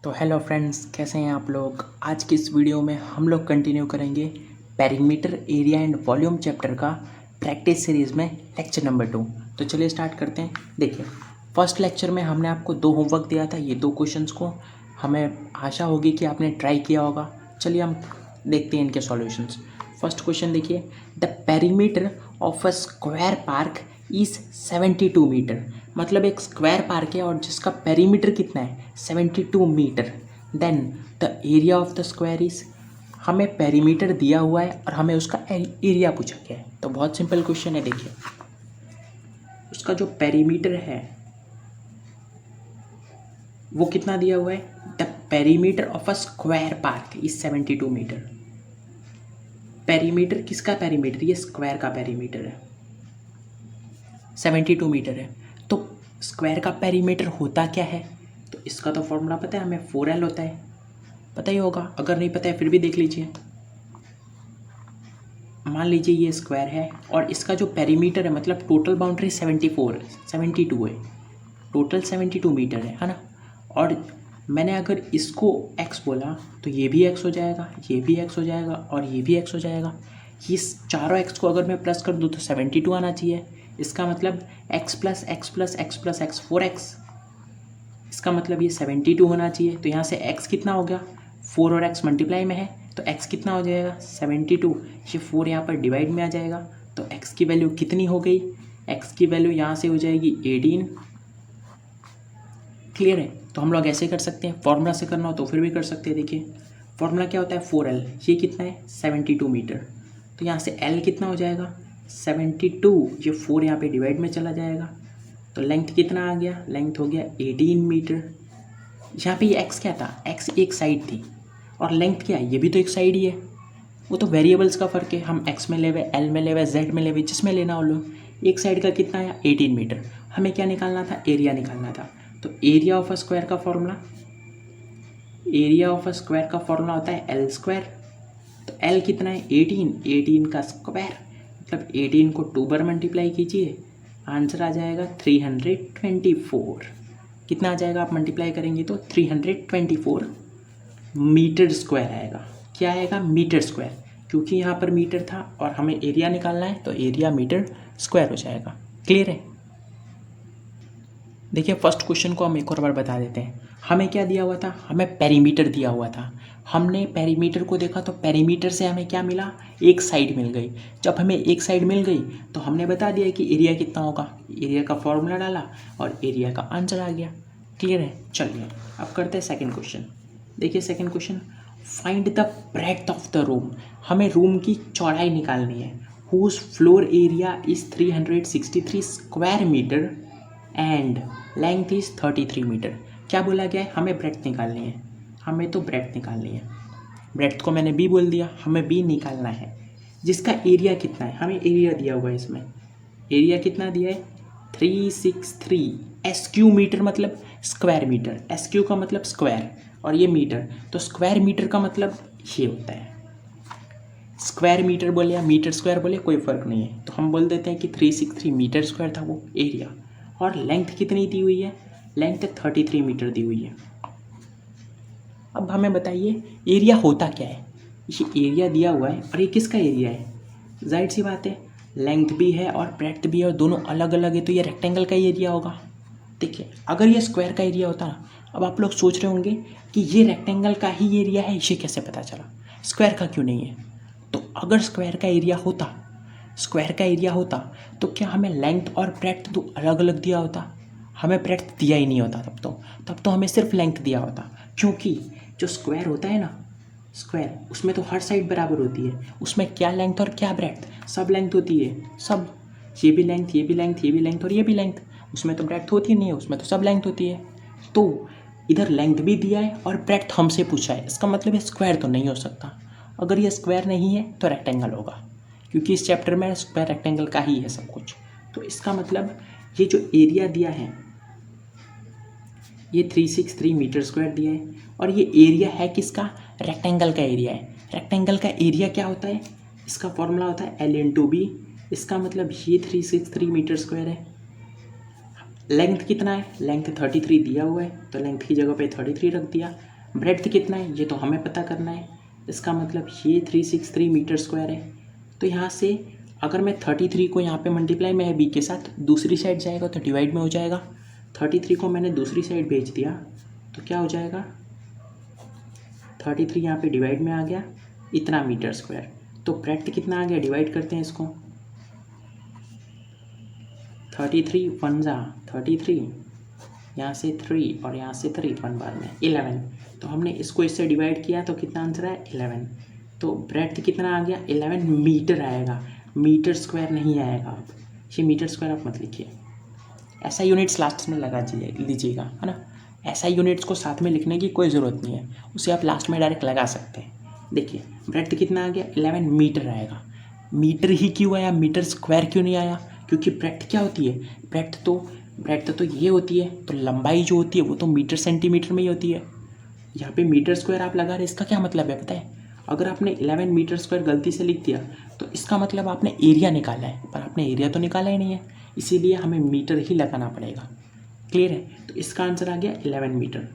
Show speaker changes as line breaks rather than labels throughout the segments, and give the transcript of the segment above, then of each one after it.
तो hello friends, कैसे हैं आप लोग। आज की इस वीडियो में हम लोग कंटिन्यू करेंगे perimeter area and volume chapter का प्रैक्टिस सीरीज़ में लेक्चर नंबर 2। तो चलिए स्टार्ट करते हैं। देखिए, फर्स्ट लेक्चर में हमने आपको 2 होमवर्क दिया था, ये 2 क्वेश्चंस को हमें आशा होगी कि आपने ट्राई किया होगा। चलिए हम देखते हैं इनके सॉल्यूशंस। फर्स्ट क्वेश्चन देखिए, the perimeter of a square park is 72 metre. मतलब एक स्क्वायर पार्क है और जिसका पेरीमीटर कितना है 72 metre. Then the area of the square is, हमें पेरीमीटर दिया हुआ है और हमें उसका एरिया पूछा गया है। तो बहुत सिंपल क्वेश्चन है। देखिए, उसका जो पेरीमीटर है वो कितना दिया हुआ है, the perimeter of a square park is 72 metre. Perimeter किसका पेरीमीटर, ये स्क्वायर का पेरीमीटर है, 72 मीटर है। तो स्क्वायर का पेरीमीटर होता क्या है, तो इसका तो फॉर्मूला पता है हमें, 4L होता है, पता ही होगा। अगर नहीं पता है फिर भी देख लीजिए। मान लीजिए ये स्क्वायर है और इसका जो पेरीमीटर है, मतलब टोटल बाउंड्री 72 है, टोटल 72 मीटर है ना। और मैंने अगर इसको x बोला तो ये भी x हो जाएगा, ये भी x हो जाएगा और ये भी x हो जाएगा। ये चारों x को अगर मैं प्लस कर दूँ तो 72 आना चाहिए। इसका मतलब x plus x plus x plus x 4x, इसका मतलब ये 72 होना चाहिए। तो यहाँ से x कितना हो गया, 4 और x मल्टीप्लाई में है तो x कितना हो जाएगा 72। ये 4 यहाँ पर डिवाइड में आ जाएगा तो x की वैल्यू कितनी हो गई, x की वैल्यू यहाँ से हो जाएगी 18। क्लियर है। तो हम लोग ऐसे कर सकते हैं, फॉर्मूला से करना हो तो फिर भी कर सकते हैं। देखिए फॉर्मूला क्या होता है, 4L, ये कितना है 72 मीटर। तो यहाँ से L कितना हो जाएगा 72, ये 4 यहाँ पे डिवाइड में चला जाएगा तो लेंथ कितना आ गया, लेंथ हो गया 18 मीटर। यहाँ पे ये x क्या था, x एक साइड थी और लेंथ क्या है, ये भी तो एक साइड ही है। वो तो वेरिएबल्स का फ़र्क है, हम x में लेवे, L में लेवे, Z में लेवे, जिसमें लेना हो लो। एक साइड का कितना आया 18 मीटर। हमें क्या निकालना था, एरिया निकालना था। तो एरिया ऑफ अ स्क्वायर का formula, area of a square का फॉर्मूला होता है L स्क्वायर। तो L कितना है 18 का स्क्वायर, मतलब 18 को 2 बार मल्टीप्लाई कीजिए, आंसर आ जाएगा 324। कितना आ जाएगा, आप मल्टीप्लाई करेंगे तो 324 मीटर स्क्वायर आएगा। क्या आएगा, मीटर स्क्वायर, क्योंकि यहाँ पर मीटर था और हमें एरिया निकालना है तो एरिया मीटर स्क्वायर हो जाएगा। क्लियर है। देखिए फर्स्ट क्वेश्चन को हम एक और बार बता देते हैं। हमें क्या दिया हुआ था, हमें पेरीमीटर दिया हुआ था। हमने पेरीमीटर को देखा तो पेरीमीटर से हमें क्या मिला, एक साइड मिल गई। जब हमें एक साइड मिल गई तो हमने बता दिया कि एरिया कितना होगा, एरिया का फॉर्मूला डाला और एरिया का आंसर आ गया। क्लियर है। चलिए अब करते हैं सेकंड क्वेश्चन। देखिए second question, find the breadth of the room. हमें रूम की चौड़ाई निकालनी है। Whose floor area is 363 square metre and length is 33 metre. क्या बोला गया है, हमें ब्रेड्थ निकालनी है, हमें तो ब्रेड्थ निकालनी है। ब्रेड्थ को मैंने बी बोल दिया, हमें बी निकालना है। जिसका एरिया कितना है, हमें एरिया दिया हुआ है, इसमें एरिया कितना दिया है 363 SQ मीटर, मतलब स्क्वायर मीटर। SQ का मतलब स्क्वायर और ये मीटर, तो स्क्वायर मीटर का मतलब ये होता है। स्क्वायर मीटर बोले या मीटर स्क्वायर बोले कोई फ़र्क नहीं है, तो हम बोल देते हैं कि 363 मीटर स्क्वायर था वो एरिया। और लेंथ कितनी दी हुई है, लेंथ 33 मीटर दी हुई है। अब हमें बताइए एरिया होता क्या है। ये एरिया दिया हुआ है और ये किसका एरिया है, जाहिर सी बात है लेंथ भी है और ब्रेड्थ भी है और दोनों अलग अलग है, तो ये रेक्टेंगल का एरिया होगा। देखिए अगर ये स्क्वायर का एरिया होता ना, अब आप लोग सोच रहे होंगे कि ये रेक्टेंगल का ही एरिया है, इसे कैसे पता चला, स्क्वायर का क्यों नहीं है। तो अगर स्क्वायर का एरिया होता, स्क्वायर का एरिया होता तो क्या हमें लेंथ और ब्रेड्थ दो अलग अलग दिया होता, हमें ब्रेड्थ दिया ही नहीं होता। तब तो हमें सिर्फ लेंथ दिया होता, क्योंकि जो स्क्वायर होता है ना, स्क्वायर उसमें तो हर साइड बराबर होती है, उसमें क्या लेंथ और क्या ब्रेड्थ, सब लेंथ होती है, सब, ये भी लेंथ, ये भी लेंथ, ये भी लेंथ और ये भी लेंथ। उसमें तो ब्रेड्थ होती नहीं है, उसमें तो सब लेंथ होती है। तो इधर लेंथ भी दिया है और ब्रेड्थ हमसे पूछा है, इसका मतलब ये स्क्वायर तो नहीं हो सकता। अगर ये स्क्वायर नहीं है तो रेक्टेंगल होगा, क्योंकि इस चैप्टर में स्क्वायर रेक्टेंगल का ही है सब कुछ। तो इसका मतलब ये जो एरिया दिया है ये 363 मीटर स्क्वायर दिया है और ये एरिया है किसका, रेक्टेंगल का एरिया है। रेक्टेंगल का एरिया क्या होता है, इसका फॉर्मूला होता है L × B। इसका मतलब ये 363 मीटर स्क्वायर है। लेंथ कितना है, लेंथ 33 दिया हुआ है तो लेंथ की जगह पे 33 रख दिया। ब्रेड्थ कितना है ये तो हमें पता करना है, इसका मतलब ये 363 मीटर स्क्वायर है। तो यहाँ से अगर मैं 33 को यहाँ पे मल्टीप्लाई में बी के साथ दूसरी साइड जाएगा तो डिवाइड में हो जाएगा। 33 को मैंने दूसरी साइड भेज दिया तो क्या हो जाएगा, 33 यहाँ पे डिवाइड में आ गया इतना मीटर स्क्वायर। तो ब्रेड्थ कितना आ गया, डिवाइड करते हैं इसको, 33 वन जा 33, यहाँ से 3 और यहाँ से 3 वन बार में 11। तो हमने इसको इससे डिवाइड किया तो कितना आंसर है 11। तो ब्रेड्थ कितना आ गया 11 मीटर आएगा, मीटर स्क्वायर नहीं आएगा। आप ये मीटर स्क्वायर आप मत लिखिए, ऐसा यूनिट्स लास्ट में लगा लीजिएगा, है ना। ऐसा यूनिट्स को साथ में लिखने की कोई ज़रूरत नहीं है, उसे आप लास्ट में डायरेक्ट लगा सकते हैं। देखिए ब्रेड्थ कितना आ गया 11 मीटर आएगा। मीटर ही क्यों आया, मीटर स्क्वायर क्यों नहीं आया, क्योंकि ब्रेड्थ क्या होती है, ब्रेड्थ तो ये होती है, तो लंबाई जो होती है वो तो मीटर सेंटीमीटर में ही होती है। यहाँ पे मीटर स्क्वायर आप लगा रहे, इसका क्या मतलब है पता है, अगर आपने 11 मीटर स्क्वायर गलती से लिख दिया तो इसका मतलब आपने एरिया निकाला है, पर आपने एरिया तो निकाला ही नहीं है, इसीलिए हमें मीटर ही लगाना पड़ेगा। क्लियर है, तो इसका आंसर आ गया 11 मीटर।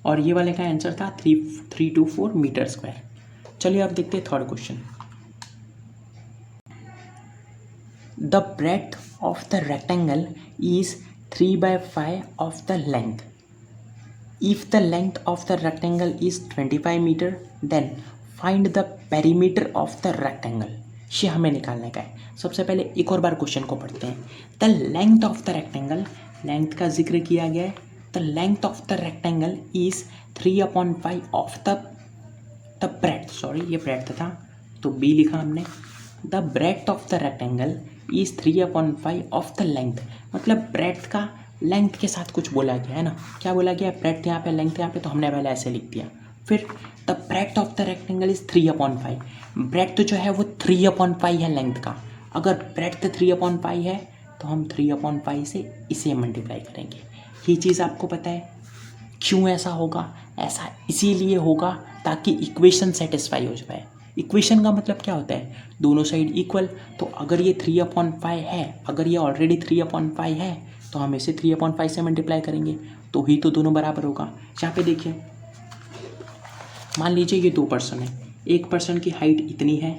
और ये वाले का आंसर था 324 मीटर स्क्वायर। चलिए अब देखते हैं third question. The breadth of the rectangle is 3/5 of the length. If the length of the rectangle is 25 metre then find the perimeter of the rectangle। ये हमें निकालने का है। सबसे पहले एक और बार क्वेश्चन को पढ़ते हैं। The length of the rectangle, length का जिक्र किया गया है। The length of the rectangle is 3/5 of the breadth, sorry ये ब्रेड्थ था तो बी लिखा हमने। The breadth of the rectangle is 3/5 of the length, मतलब ब्रेड्थ का लेंथ के साथ कुछ बोला गया है ना, क्या बोला गया, ब्रेड्थ यहाँ पे लेंथ यहाँ पे, तो हमने पहले ऐसे लिख दिया। फिर the breadth of the rectangle is 3/5, breadth जो है वो 3/5 है लेंथ का। अगर ब्रेड्थ 3/5 है तो हम 3/5 से इसे मल्टीप्लाई करेंगे। ये चीज़ आपको पता है क्यों ऐसा होगा, ऐसा इसीलिए होगा ताकि इक्वेशन सेटिस्फाई हो जाए। इक्वेशन का मतलब क्या होता है, दोनों साइड इक्वल। तो अगर ये 3/5 है, अगर ये ऑलरेडी 3/5 है तो हम इसे 3/5 से मल्टीप्लाई करेंगे तो ही तो दोनों बराबर होगा। यहाँ पे देखिए, मान लीजिए ये 2 पर्सन है, एक पर्सन की हाइट इतनी है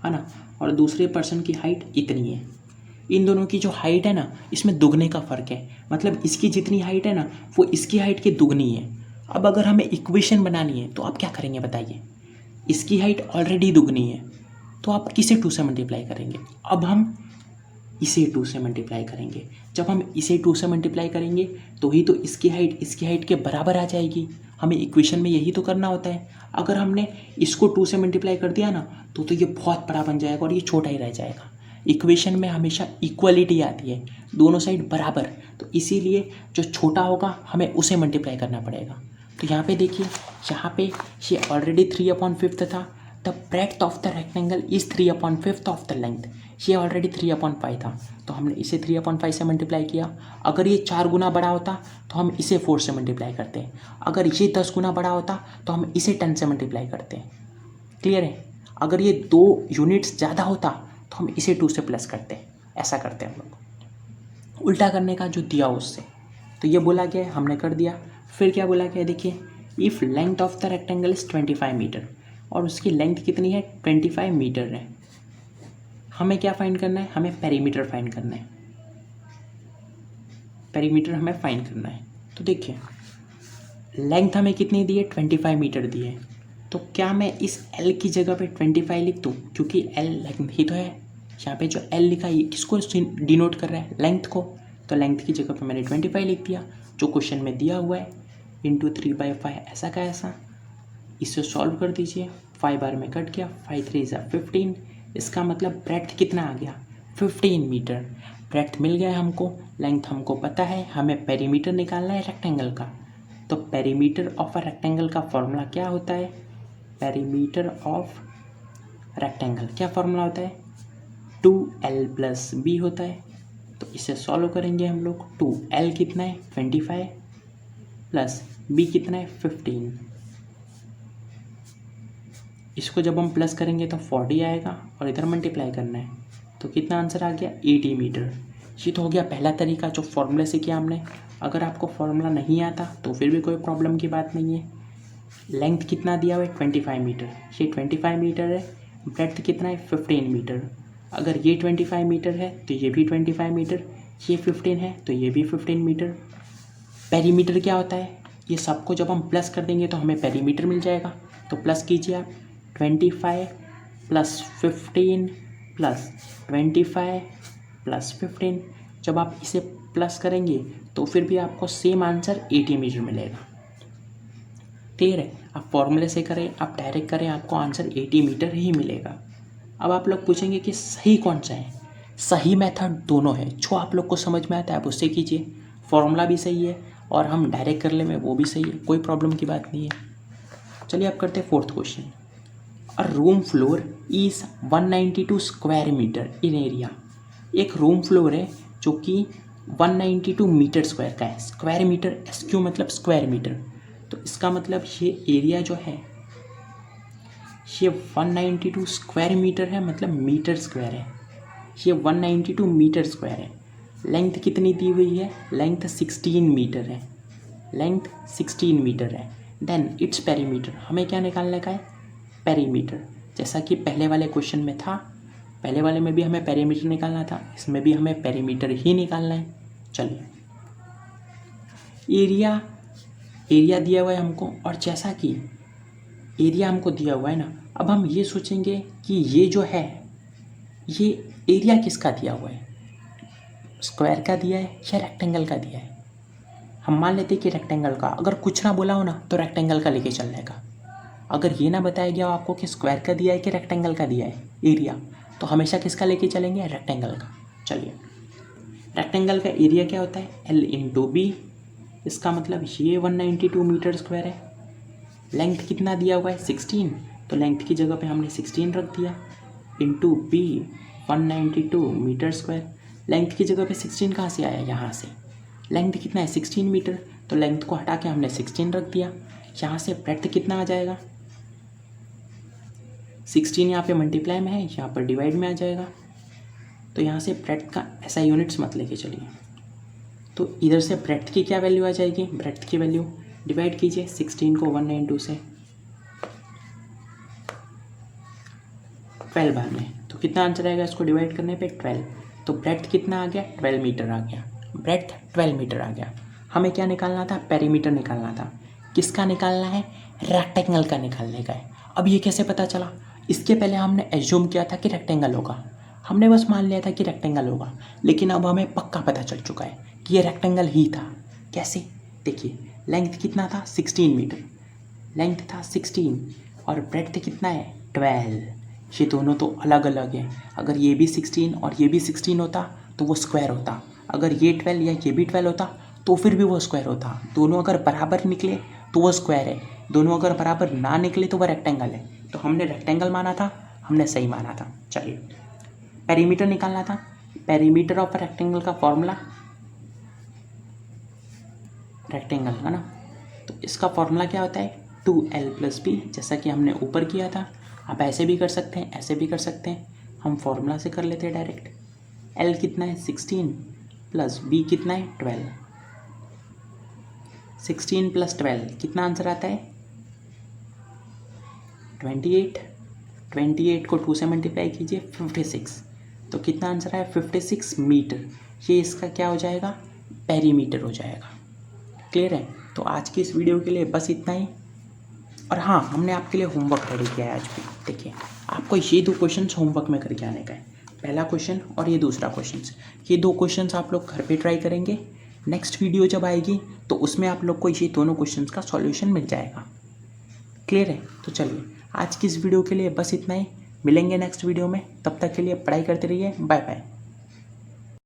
ना, और दूसरे पर्सन की हाइट इतनी है। इन दोनों की जो हाइट है ना, इसमें दुगने का फ़र्क है, मतलब इसकी जितनी हाइट है ना वो इसकी हाइट की दुगनी है। अब अगर हमें इक्वेशन बनानी है तो आप क्या करेंगे बताइए, इसकी हाइट ऑलरेडी दुगनी है तो आप किसे 2 से मल्टीप्लाई करेंगे। अब हम इसे 2 से मल्टीप्लाई करेंगे, जब हम इसे 2 से मल्टीप्लाई करेंगे तो ही तो इसकी हाइट के बराबर आ जाएगी। हमें इक्वेशन में यही तो करना होता है। अगर हमने इसको 2 से मल्टीप्लाई कर दिया ना तो ये बहुत बड़ा बन जाएगा और ये छोटा ही रह जाएगा। इक्वेशन में हमेशा इक्वलिटी आती है, दोनों साइड बराबर, तो इसीलिए जो छोटा होगा हमें उसे मल्टीप्लाई करना पड़ेगा। तो यहाँ पे देखिए, यहाँ पे ये ऑलरेडी 3/5 था। The breadth of the rectangle is 3/5 of the length, ये ऑलरेडी 3/5 था तो हमने इसे 3/5 से मल्टीप्लाई किया। अगर ये 4 गुना बड़ा होता तो हम इसे 4 से मल्टीप्लाई करते, अगर ये 10 गुना बड़ा होता तो हम इसे 10 से मल्टीप्लाई करते। क्लियर है, अगर ये 2 यूनिट्स ज़्यादा होता तो हम इसे 2 से प्लस करते, ऐसा करते हम लोग, उल्टा करने का जो दिया उससे। तो ये बोला गया है, हमने कर दिया। फिर क्या बोला गया है देखिए, if length of the rectangle is 25 metre, और उसकी लेंथ कितनी है 25 मीटर है। हमें क्या फाइंड करना है, हमें पेरीमीटर फाइंड करना है, पेरीमीटर हमें फाइंड करना है। तो देखिए लेंथ हमें कितनी दी है 25 मीटर दी है, तो क्या मैं इस L की जगह पे 25 लिख दूँ, क्योंकि L लेंथ ही तो है। यहाँ पे जो L लिखा है किसको डिनोट कर रहा है, लेंथ को, तो लेंथ की जगह पे मैंने 25 लिख दिया जो क्वेश्चन में दिया हुआ है, इंटू 3/5 ऐसा का ऐसा। इसे सॉल्व कर दीजिए, 5 बार में कट गया, 5 3 = 15। इसका मतलब ब्रेड्थ कितना आ गया 15 मीटर। ब्रेड्थ मिल गया हमको, लेंथ हमको पता है, हमें पेरीमीटर निकालना है रेक्टेंगल का। तो पेरीमीटर ऑफ अ रेक्टेंगल का फॉर्मूला क्या होता है, पेरीमीटर ऑफ रेक्टेंगल क्या फॉर्मूला होता है, 2L + B होता है। तो इसे सॉल्व करेंगे हम लोग, 2L कितना है 25 प्लस B कितना है 15। इसको जब हम प्लस करेंगे तो 40 आएगा और इधर मल्टीप्लाई करना है, तो कितना आंसर आ गया 80 मीटर। ये तो हो गया पहला तरीका जो फॉर्मूले से किया हमने। अगर आपको फॉर्मूला नहीं आता तो फिर भी कोई प्रॉब्लम की बात नहीं है। लेंथ कितना दिया हुआ है 25 मीटर, ये 25 मीटर है। ब्रेड्थ कितना है 15 मीटर। अगर ये 25 मीटर है तो ये भी 25 मीटर, ये 15 है तो ये भी 15 मीटर। पेरीमीटर क्या होता है, ये सबको जब हम प्लस कर देंगे तो हमें पेरीमीटर मिल जाएगा। तो प्लस कीजिए आप 25 प्लस 15 प्लस 25 प्लस 15। जब आप इसे प्लस करेंगे तो फिर भी आपको सेम आंसर 80 मीटर मिलेगा। क्लियर है। आप फॉर्मूले से करें, आप डायरेक्ट करें, आपको आंसर 80 मीटर ही मिलेगा। अब आप लोग पूछेंगे कि सही कौन सा है। सही मेथड दोनों है, जो आप लोग को समझ में आता है आप उससे कीजिए। फॉर्मूला भी सही है और हम डायरेक्ट कर ले में वो भी सही है, कोई प्रॉब्लम की बात नहीं है। चलिए आप करते हैं fourth question. A room floor is 192 square metre in area. एक रूम फ्लोर है जो कि 192 मीटर स्क्वायर का है। स्क्वायर मीटर, SQ मतलब स्क्वायर मीटर, तो इसका मतलब ये एरिया जो है ये 192 स्क्वायर मीटर है, मतलब मीटर स्क्वायर है। ये 192 मीटर स्क्वायर है। लेंथ कितनी दी हुई है, लेंथ 16 मीटर है, लेंथ 16 मीटर है। देन इट्स पेरीमीटर, हमें क्या निकालने का है, पेरीमीटर। जैसा कि पहले वाले क्वेश्चन में था, पहले वाले में भी हमें पेरीमीटर निकालना था, इसमें भी हमें पेरीमीटर ही निकालना है। चलिए एरिया दिया हुआ है हमको, और जैसा कि एरिया हमको दिया हुआ है ना, अब हम ये सोचेंगे कि ये जो है ये एरिया किसका दिया हुआ है, स्क्वायर का दिया है या रेक्टेंगल का दिया है। हम मान लेते हैं कि रेक्टेंगल का। अगर कुछ ना बोला हो ना तो रेक्टेंगल का लेके चलने का। अगर ये ना बताया गया हो आपको कि स्क्वायर का दिया है कि रेक्टेंगल का दिया है एरिया, तो हमेशा किसका लेके चलेंगे, रेक्टेंगल का। चलिए रेक्टेंगल का एरिया क्या होता है, L इंटू बी। इसका मतलब ये 192 मीटर स्क्वायर है। लेंथ कितना दिया हुआ है 16, तो लेंथ की जगह पे हमने 16 रख दिया, into B 192 metre square. Length की जगह पे 16 कहाँ से आया, यहाँ से। लेंथ कितना है 16 मीटर, तो लेंथ को हटा के हमने 16 रख दिया। यहाँ से ब्रेड्थ कितना आ जाएगा, 16 यहाँ पे मल्टीप्लाई में है, यहाँ पर डिवाइड में आ जाएगा। तो यहाँ से ब्रेड्थ का ऐसा यूनिट्स मत लेके चलिए। तो इधर से ब्रेड्थ की क्या वैल्यू आ जाएगी, ब्रेड्थ की वैल्यू डिवाइड कीजिए 16 को 192 से 12 बार में, तो कितना आंसर आएगा इसको डिवाइड करने पे 12। तो ब्रेड्थ कितना आ गया, 12 मीटर आ गया। ब्रेड्थ 12 मीटर आ गया। हमें क्या निकालना था, पेरीमीटर निकालना था। किसका निकालना है, रेक्टेंगल का निकालने का है। अब ये कैसे पता चला, इसके पहले हमने एज्यूम किया था कि रेक्टेंगल होगा, हमने बस मान लिया था कि रेक्टेंगल होगा, लेकिन अब हमें पक्का पता चल चुका है कि ये रेक्टेंगल ही था। कैसे, देखिए लेंथ कितना था 16 मीटर, लेंथ था 16 और ब्रेड्थ कितना है 12। ये दोनों तो अलग अलग हैं। अगर ये भी 16 और ये भी 16 होता तो वो स्क्वायर होता, अगर ये 12 या ये भी 12 होता तो फिर भी वो स्क्वायर होता। दोनों अगर बराबर निकले तो वो स्क्वायर है, दोनों अगर बराबर ना निकले तो वो रेक्टेंगल है। तो हमने रेक्टेंगल माना था, हमने सही माना था। चलिए पेरीमीटर निकालना था। पेरीमीटर ऑफ रेक्टेंगल का फॉर्मूला, रेक्टेंगल है ना, तो इसका फॉर्मूला क्या होता है 2L + B, जैसा कि हमने ऊपर किया था। आप ऐसे भी कर सकते हैं, ऐसे भी कर सकते हैं, हम फॉर्मूला से कर लेते हैं डायरेक्ट। L कितना है 16 प्लस B कितना है 12, 16 + 12 कितना आंसर आता है 28। 28 को 2 से मल्टीप्लाई कीजिए 56, तो कितना आंसर आया 56 मीटर। ये इसका क्या हो जाएगा, पेरीमीटर हो जाएगा। क्लियर है। तो आज की इस वीडियो के लिए बस इतना ही। और हाँ, हमने आपके लिए होमवर्क रेडी किया है आज भी। देखिए आपको ये 2 क्वेश्चन होमवर्क में करके आने का है, पहला क्वेश्चन और ये दूसरा क्वेश्चन। ये 2 क्वेश्चन आप लोग घर पे ट्राई करेंगे। नेक्स्ट वीडियो जब आएगी तो उसमें आप लोग को ये दोनों क्वेश्चन का सॉल्यूशन मिल जाएगा। क्लियर है। तो चलिए आज की इस वीडियो के लिए बस इतना ही, मिलेंगे नेक्स्ट वीडियो में। तब तक के लिए पढ़ाई करते रहिए। Bye bye.